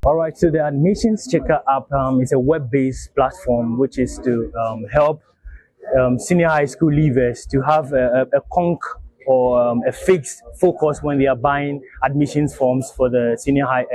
All right, so the admissions checker app is a web-based platform which is to help senior high school leavers to have a conk or a fixed focus when they are buying admissions forms for the senior high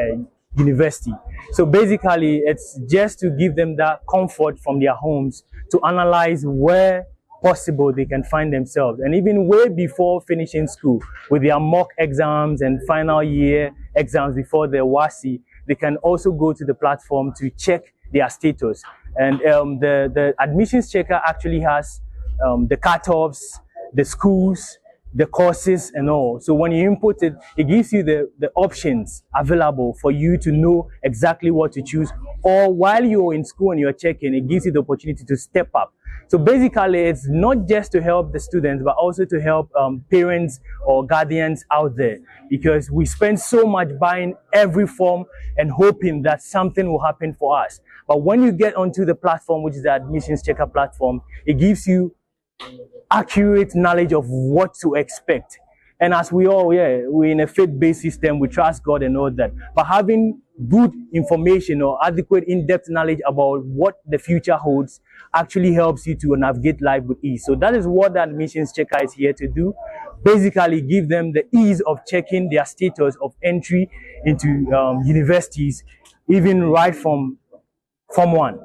university. So basically, it's just to give them that comfort from their homes to analyze where possible they can find themselves, and even way before finishing school with their mock exams and final year exams before their WASI, they can also go to the platform to check their status. And the admissions checker actually has the cutoffs, the schools, the courses and all. So when you input it, it gives you the options available for you to know exactly what to choose. Or while you're in school and you're checking, it gives you the opportunity to step up. So basically, it's not just to help the students, but also to help parents or guardians out there, because we spend so much buying every form and hoping that something will happen for us. But when you get onto the platform, which is the admissions checker platform, it gives you accurate knowledge of what to expect. And as we all, we're in a faith-based system, we trust God and all that. But having good information or adequate in-depth knowledge about what the future holds actually helps you to navigate life with ease. So that is what the admissions checker is here to do. Basically give them the ease of checking their status of entry into universities, even right from Form 1.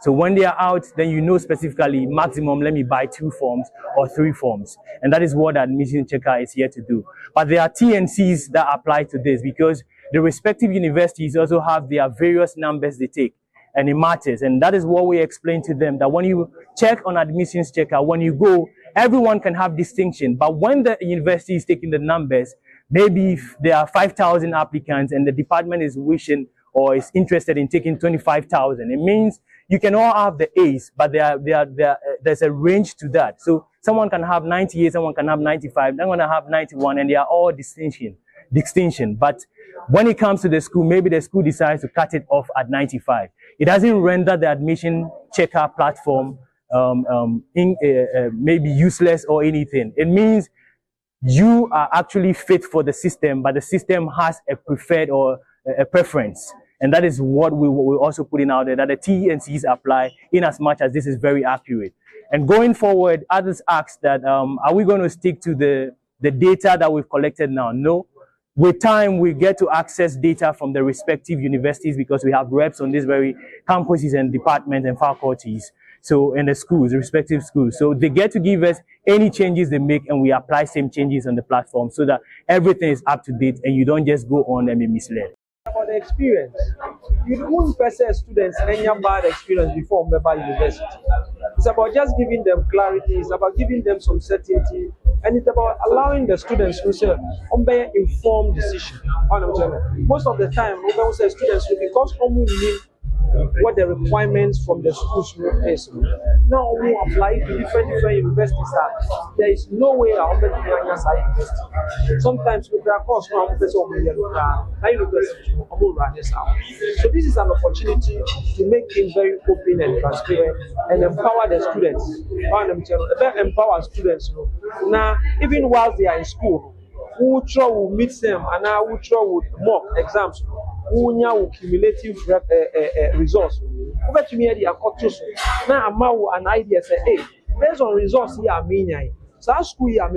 So when they are out, then you know specifically maximum, let me buy 2 forms or 3 forms. And that is what the admission checker is here to do. But there are T&Cs that apply to this, because the respective universities also have their various numbers they take, and it matters. And that is what we explain to them, that when you check on admissions checker, when you go, everyone can have distinction. But when the university is taking the numbers, maybe if there are 5,000 applicants and the department is wishing or is interested in taking 25,000, it means you can all have the A's, but there's a range to that. So someone can have 98, someone can have 95, someone can have 91, and they are all distinction. But when it comes to the school, maybe the school decides to cut it off at 95. It doesn't render the admission checker platform maybe useless or anything. It means you are actually fit for the system, but the system has a preferred or a preference. And that is what we're also putting out there, that the T&Cs apply in as much as this is very accurate. And going forward, others ask that, are we going to stick to the data that we've collected now? No. With time, we get to access data from the respective universities, because we have reps on these very campuses and departments and faculties. So, in the schools, the respective schools. So they get to give us any changes they make, and we apply same changes on the platform so that everything is up to date and you don't just go on and be misled. About the experience, you won't possess students any bad experience before member university. It's about just giving them clarity, it's about giving them some certainty, and it's about allowing the students to say informed decision. Most of the time, we say students, because need what the requirements from the schools is. Now we apply to different universities. There is no way I'm going to university. Sometimes with their course, now university. So this is an opportunity to make things very open and transparent and empower the students. Empower students. Now, even while they are in school, who will meet them and now who would mock exams. Who will cumulative results. Over to me, now I'm an idea say, hey, based on results here, I mean, so our school here, I'm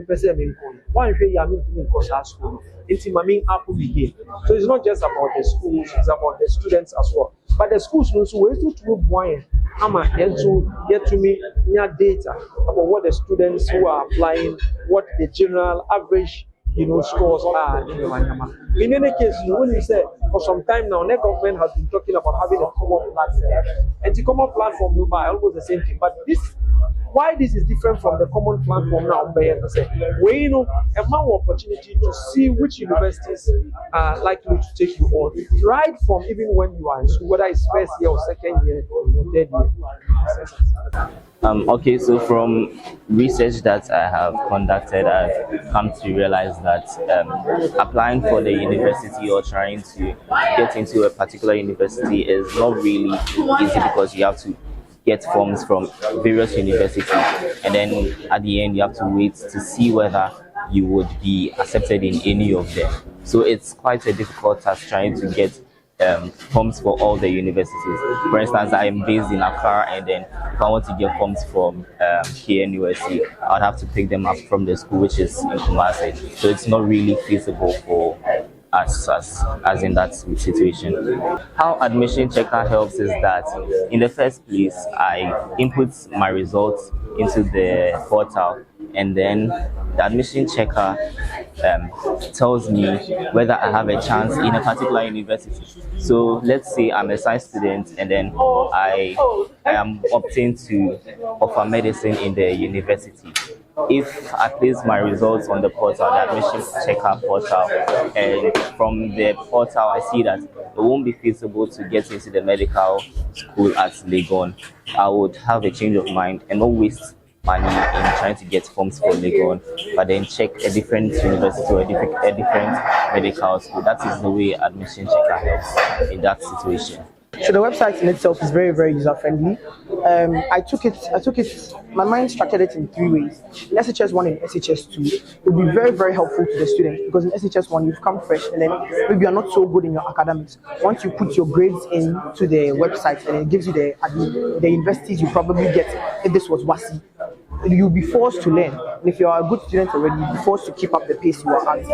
one year, I'm in our school. It's my apple begin. So it's not just about the schools, it's about the students as well. But the schools also ways to wine. I'm get to me near data about what the students who are applying, what the general average scores are in any case, when you say for some time now, the government has been talking about having a common platform. And the common platform will buy almost the same thing. But why this is different from the common platform now, where a more opportunity to see which universities are likely to take you on, right from even when you are in school, whether it's first year or second year or third year. Okay, so from research that I have conducted, I've come to realize that applying for the university or trying to get into a particular university is not really easy, because you have to get forms from various universities, and then at the end you have to wait to see whether you would be accepted in any of them. So it's quite a difficult task trying to get forms for all the universities. For instance, I am based in Accra, and then if I want to get forms from KNUSC, I would have to pick them up from the school which is in Kumasi. So it's not really feasible for us as in that situation. How admission checker helps is that in the first place, I input my results into the portal, and then the admission checker tells me whether I have a chance in a particular university. So let's say I'm a science student, and then I am opting to offer medicine in the university. If I place my results on the portal, the admission checker portal, and from the portal I see that it won't be feasible to get into the medical school at Legon, I would have a change of mind and not waste money in trying to get forms for Legon, but then check a different university or a different medical school. That is the way admission checker helps in that situation. So the website in itself is very, very user friendly. I took it. My mind structured it in 3 ways. In SHS1 and SHS2, it will be very, very helpful to the students, because in SHS1 you've come fresh, and then maybe you're not so good in your academics. Once you put your grades into the website, and it gives you the universities you probably get if this was WASI, you'll be forced to learn. And if you are a good student already, you'll be forced to keep up the pace you are at.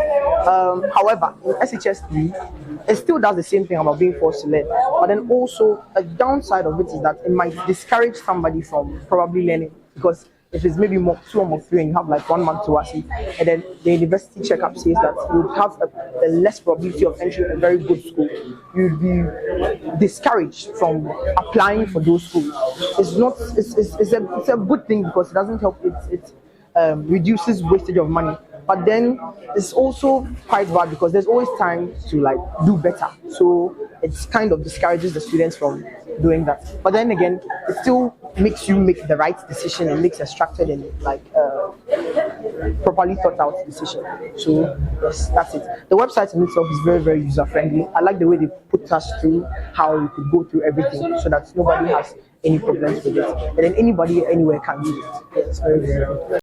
However, in SHS3, it still does the same thing about being forced to learn. But then also, a downside of it is that it might discourage somebody from probably learning, because if it's maybe Mock 2 or Mock 3 and you have like 1 month to WASI, and then the university checkup says that you would have a less probability of entering a very good school, you'd be discouraged from applying for those schools. It's a good thing, because it doesn't help, it reduces wastage of money. But then it's also quite bad, because there's always time to like do better. So it's kind of discourages the students from doing that. But then again, it still makes you make the right decision, and makes a structured and like properly thought out decision. So yes, that's it. The website in itself is very, very user friendly. I like the way they put us through how you could go through everything, so that nobody has any problems with it, and then anybody anywhere can use it. Yeah, it's very, very good.